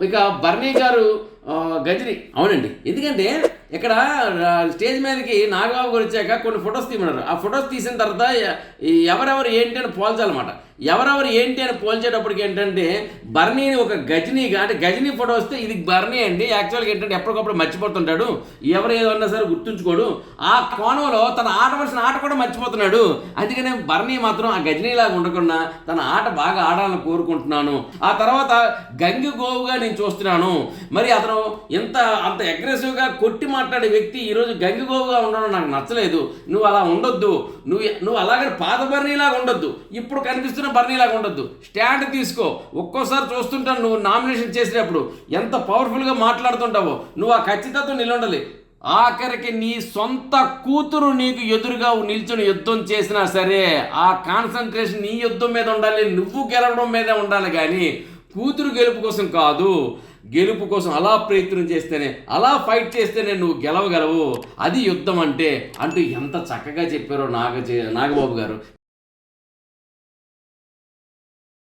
ఇక బర్నీ గారు గజని అవునండి. ఎందుకంటే ఇక్కడ స్టేజ్ మీదకి నాగబాబు గారు వచ్చాక కొన్ని ఫొటోస్ తీయమన్నారు. ఆ ఫొటోస్ తీసిన తర్వాత ఎవరెవరు ఏంటి అని పోల్చాలన్నమాట. ఎవరెవరు ఏంటి అని పోల్చేటప్పటికి ఏంటంటే బర్నీని ఒక గజనీగా, అంటే గజనీ ఫోటో వస్తే ఇది బర్నీ అండి, యాక్చువల్గా ఏంటంటే ఎప్పటికప్పుడు మర్చిపోతుంటాడు, ఎవరు ఏదన్నా సరే గుర్తుంచుకోడు, ఆ కోణంలో తన ఆడవలసిన ఆట కూడా మర్చిపోతున్నాడు. అందుకనే బర్నీ మాత్రం ఆ గజనీలాగా ఉండకుండా తన ఆట బాగా ఆడాలని కోరుకుంటున్నాను. ఆ తర్వాత గంగి గోవుగా నేను చూస్తున్నాను. మరి అతను అంత అగ్రెసివ్గా కొట్టి మాట్లాడే వ్యక్తి ఈరోజు గంగిగోవుగా ఉండడం నాకు నచ్చలేదు. నువ్వు అలా ఉండొద్దు, నువ్వు అలాగే పాత బర్నీలాగా ఉండొద్దు, ఇప్పుడు కనిపిస్తున్న బర్నీలాగా ఉండొద్దు, స్టాండ్ తీసుకో. ఒక్కోసారి చూస్తుంటాను నువ్వు నామినేషన్ చేసేటప్పుడు ఎంత పవర్ఫుల్గా మాట్లాడుతుంటావో, నువ్వు ఆ ఖచ్చితత్వం నిలబడాలి. ఆఖరికి నీ సొంత కూతురు నీకు ఎదురుగా నిల్చొని యుద్ధం చేసినా సరే ఆ కాన్సన్ట్రేషన్ నీ యుద్ధం మీద ఉండాలి, నువ్వు గెలవడం మీద ఉండాలి, కానీ కూతురు గెలుపు కోసం కాదు. గెలుపు కోసం అలా ప్రయత్నం చేస్తేనే, అలా ఫైట్ చేస్తేనే నువ్వు గెలవగలవు. అది యుద్ధం అంటే అంటూ ఎంత చక్కగా చెప్పారో నాగబాబు గారు.